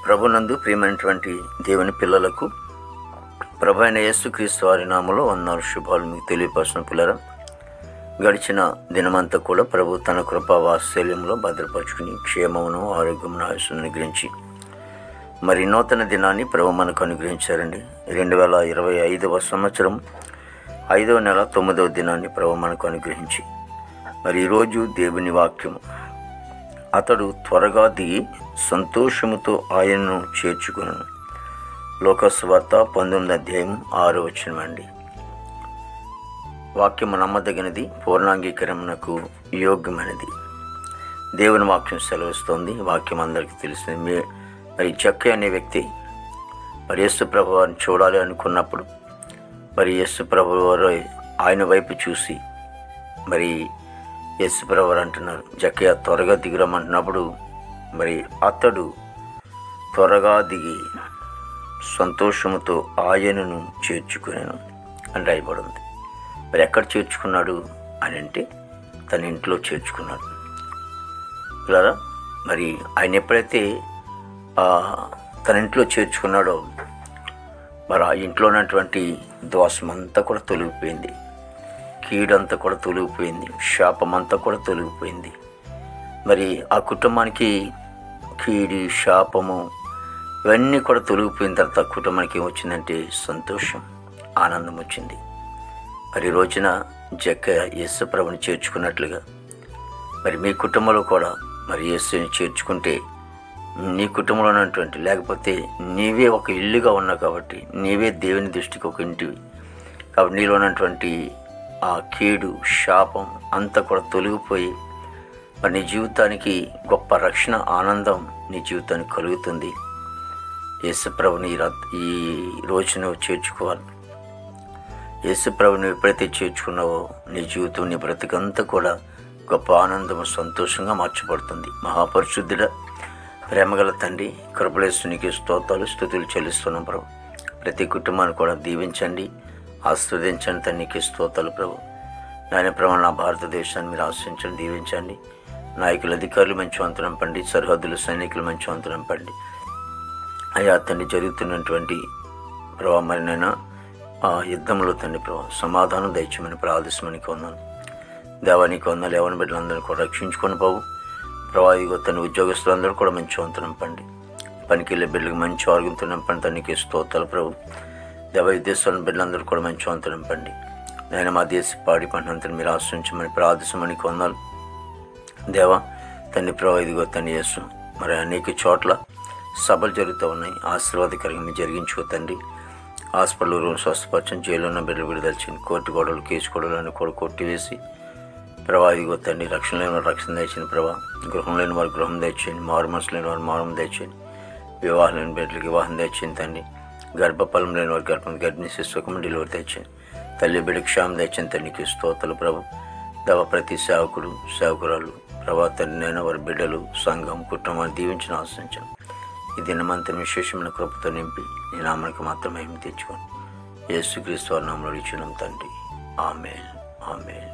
ప్రభునందు ప్రియమైనటువంటి దేవుని పిల్లలకు ప్రభు అయిన యేసుక్రీస్తు వారి నామములో వందనాలు శుభాలు మీకు తెలియపరచిన పిల్లరా. గడిచిన దినమంతా కూడా ప్రభు తన కృపా వాత్సల్యంలో భద్రపరుచుకుని క్షేమమును ఆరోగ్యమును ఆయుస్సును అనుగ్రహించి మరి నూతన దినాన్ని ప్రభు మనకు అనుగ్రహించారండి. 2025వ సంవత్సరం 5వ నెల 9వ దినాన్ని ప్రభు మనకు అనుగ్రహించి మరి ఈరోజు దేవుని వాక్యము, అతడు త్వరగా దిగి సంతోషముతో ఆయనను చేర్చుకును. లోకసువార్త 19:6 అండి. వాక్యము నమ్మదగినది, పూర్ణాంగీకరణకు యోగ్యమైనది. దేవుని వాక్యం సెలవిస్తోంది. వాక్యం అందరికీ తెలిసింది. మరి జక్కయ్య అనే వ్యక్తి మరి యేసు ప్రభు వారిని చూడాలి అనుకున్నప్పుడు మరి యేసు ప్రభు వారు ఆయన వైపు చూసి మరి యేసు ప్రభు వారు అంటున్నారు, జక్కయ్య త్వరగా దిగురమంటున్నప్పుడు మరి అతడు త్వరగా దిగి సంతోషముతో ఆయనను చేర్చుకునేను అని రాయబడింది. మరి ఎక్కడ చేర్చుకున్నాడు అని అంటే తన ఇంట్లో చేర్చుకున్నాడు. ఇలా మరి ఆయన ఎప్పుడైతే తన ఇంట్లో చేర్చుకున్నాడో మరి ఆ ఇంట్లో ఉన్నటువంటి దోషం అంతా కూడా తొలగిపోయింది, కీడంతా కూడా తొలగిపోయింది, శాపమంతా కూడా తొలగిపోయింది. మరి ఆ కుటుంబానికి కీడి, శాపము ఇవన్నీ కూడా తొలగిపోయిన తర్వాత కుటుంబానికి ఏమొచ్చిందంటే సంతోషం, ఆనందం వచ్చింది. మరి రోజున జక్కయ్య యేసు ప్రభుని చేర్చుకున్నట్లుగా మరి మీ కుటుంబంలో కూడా మరి యేసుని చేర్చుకుంటే నీ కుటుంబంలో ఉన్నటువంటి, లేకపోతే నీవే ఒక ఇల్లుగా ఉన్నావు కాబట్టి నీవే దేవుని దృష్టికి ఒక ఇంటివి కాబట్టి నీలో ఉన్నటువంటి ఆ కీడు, శాపం అంతా కూడా తొలగిపోయి మరి నీ జీవితానికి గొప్ప రక్షణ, ఆనందం నీ జీవితానికి కలుగుతుంది. యేసుప్రభుని ఈ రోజు నువ్వు చేర్చుకోవాలి. యేసుప్రభుని ఎప్పుడైతే చేర్చుకున్నావో నీ జీవితం, నీ బ్రతికంతా కూడా గొప్ప ఆనందము, సంతోషంగా మార్చబడుతుంది. మహాపరిశుద్ధుడ, ప్రేమగల తండ్రి, కృపలేసునికి స్తోత్రాలు, స్తుతులు చెల్లిస్తున్నాం ప్రభు. ప్రతి కుటుంబాన్ని కూడా దీవించండి, ఆస్వాదించండి. తండ్రికి స్తోత్రాలు ప్రభు. నాయన ప్రభు, నా భారతదేశాన్ని మీరు ఆశ్రయించండి, దీవించండి. నాయకులు, అధికారులు మంచి వంతు పండి, సరిహద్దులు సైనికులు మంచి వంతు పండి. అయ్యా తండ్రి, జరుగుతున్నటువంటి ప్రభావ మరి నేను ఆ యుద్ధంలో తండ్రి ప్రభావ సమాధానం దయచేయమని ప్రార్థించమని కొన్నాను. దేవానికి వందలు ఎవరి బిడ్డలందరూ కూడా రక్షించుకొని పోవు ప్రభావ. ఇగో తన ఉద్యోగస్తులందరూ కూడా మంచి వంతు నింపండి. పనికి వెళ్ళే బిడ్డలకు మంచి ఆరోగ్యంతో నింపండి. తనకి స్తోత్రాలు ప్రభు. దేవ విదేశాల బిడ్డలందరూ కూడా మంచి వంతు నింపండి. నేను మా దేశ పాడి పంటంతా మీరు ఆశ్రయించమని ప్రార్థించమని కొన్నాను. దేవా తండ్రి ప్రభావ, ఇదిగో తండ్రి యేసు మరి అనేక చోట్ల సభలు జరుగుతూ ఉన్నాయి. ఆశీర్వాదకరంగా మీరు జరిగించుకో తండ్రి. హాస్పిటల్ రూమ్ స్వస్థపరచని, జైలు ఉన్న బిడ్డలు విడుదలచండి. కోర్టు గొడవలు, కేసు గొడవలను కూడా కొట్టివేసి ప్రభా, ఇదిగో తండ్రి రక్షణ లేని వారు రక్షణ దయచేయండి ప్రభా. గృహం లేని వారు గృహం దయచేయండి. మారు మనసు లేని వారు మారం దయచేయండి. వివాహం లేని బిడ్డలకు వివాహం దయచేయండి తండ్రి. గర్భఫలం లేని వారు గర్భిణీ సుఖము డెలివరీ తెచ్చింది. తల్లి బిడ్డ క్షేమం తెచ్చింది. తండ్రికి స్తోత్రాలు ప్రభు. దేవ ప్రతి సేవకుడు, సేవకురాలు ప్రభా తండ్రి నేను వారి బిడ్డలు, సంఘం, కుటుంబాన్ని దీవించిన ఆశించాను. ఈ దినమంతా విశేషమైన కృపతో నింపి నీ నామానికి మాత్రమే తెచ్చుకోండి. యేసుక్రీస్తు వారి నామములో ఇచ్చున్నాం తండ్రి. ఆమేన్, ఆమేన్.